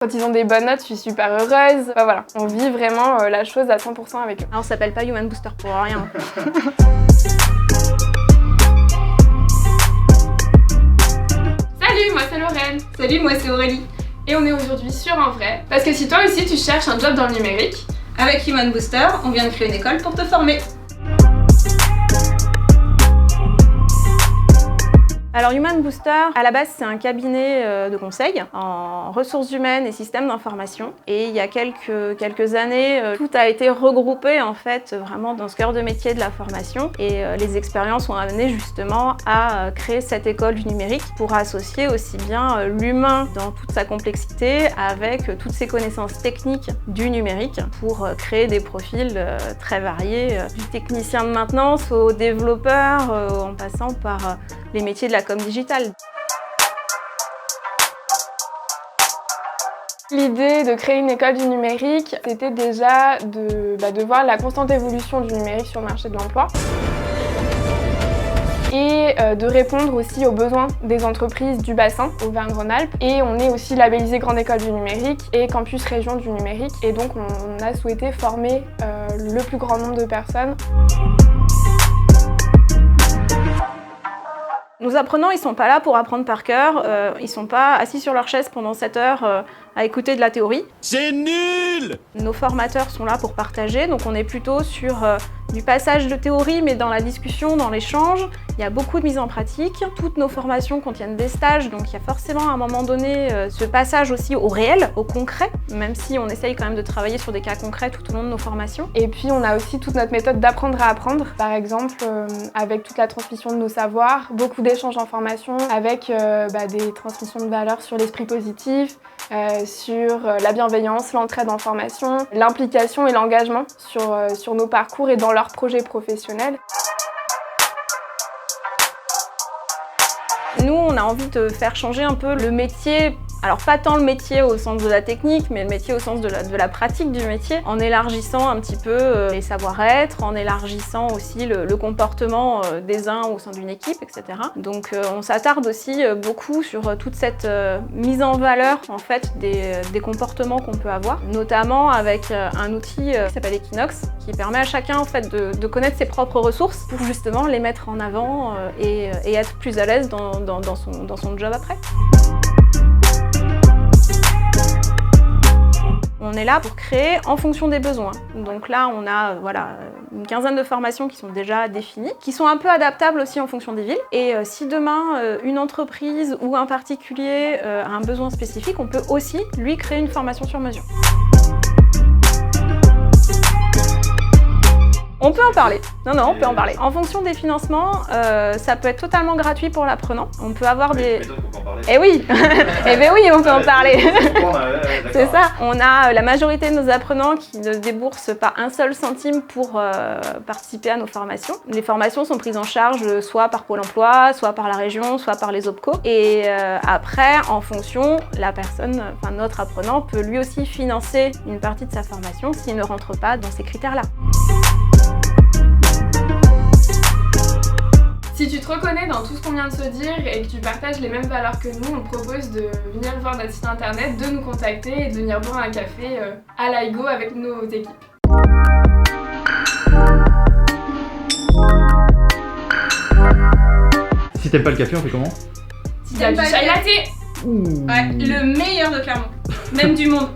Quand ils ont des bonnes notes, je suis super heureuse. Enfin, voilà, on vit vraiment la chose à 100% avec eux. Alors, on s'appelle pas Human Booster pour rien. Salut, moi c'est Lorraine. Salut, moi c'est Aurélie. Et on est aujourd'hui sur En Vrai. Parce que si toi aussi tu cherches un job dans le numérique, avec Human Booster, on vient de créer une école pour te former. Alors Human Booster, à la base c'est un cabinet de conseil en ressources humaines et systèmes d'information. Et il y a quelques années, tout a été regroupé en fait vraiment dans ce cœur de métier de la formation. Et les expériences ont amené justement à créer cette école du numérique pour associer aussi bien l'humain dans toute sa complexité avec toutes ses connaissances techniques du numérique pour créer des profils très variés, du technicien de maintenance au développeur en passant par les métiers de la com digitale. l'idée de créer une école du numérique, c'était déjà de voir la constante évolution du numérique sur le marché de l'emploi et de répondre aussi aux besoins des entreprises du bassin Auvergne-Rhône-Alpes. Et on est aussi labellisé Grande École du Numérique et Campus Région du Numérique. Et donc on a souhaité former le plus grand nombre de personnes. Nos apprenants, ils sont pas là pour apprendre par cœur, ils sont pas assis sur leur chaise pendant 7 heures à écouter de la théorie. C'est nul! Nos formateurs sont là pour partager, donc on est plutôt sur du passage de théorie, mais dans la discussion, dans l'échange. Il y a beaucoup de mise en pratique. Toutes nos formations contiennent des stages, donc il y a forcément à un moment donné ce passage aussi au réel, au concret, même si on essaye quand même de travailler sur des cas concrets tout au long de nos formations. Et puis on a aussi toute notre méthode d'apprendre à apprendre, par exemple avec toute la transmission de nos savoirs, beaucoup d'échanges en formation, avec des transmissions de valeurs sur l'esprit positif, sur la bienveillance, l'entraide en formation, l'implication et l'engagement sur nos parcours et dans leurs projets professionnels. Nous, on a envie de faire changer un peu le métier. Alors pas tant le métier au sens de la technique, mais le métier au sens de la pratique du métier, en élargissant un petit peu les savoir-être, en élargissant aussi le comportement des uns au sein d'une équipe, etc. Donc on s'attarde aussi beaucoup sur toute cette mise en valeur en fait des comportements qu'on peut avoir, notamment avec un outil qui s'appelle Equinox, qui permet à chacun en fait de connaître ses propres ressources pour justement les mettre en avant et être plus à l'aise dans son job après. On est là pour créer en fonction des besoins. Donc là, on a une quinzaine de formations qui sont déjà définies, qui sont un peu adaptables aussi en fonction des villes. Et si demain, une entreprise ou un particulier a un besoin spécifique, on peut aussi lui créer une formation sur mesure. On peut en parler. Non, on peut en parler. En fonction des financements, ça peut être totalement gratuit pour l'apprenant. On peut avoir des... Eh oui. Eh bien oui, on peut en parler. C'est ça. On a la majorité de nos apprenants qui ne déboursent pas un seul centime pour participer à nos formations. Les formations sont prises en charge soit par Pôle emploi, soit par la région, soit par les OPCO. Et après, en fonction, notre apprenant peut lui aussi financer une partie de sa formation s'il ne rentre pas dans ces critères-là. Si tu te reconnais dans tout ce qu'on vient de se dire et que tu partages les mêmes valeurs que nous, on propose de venir voir notre site internet, de nous contacter et de venir boire un café à l'AIGO avec nos équipes. Si t'aimes pas le café, on fait comment? Si t'aimes pas le chai latte, Ouais, le meilleur de Clermont, même du monde.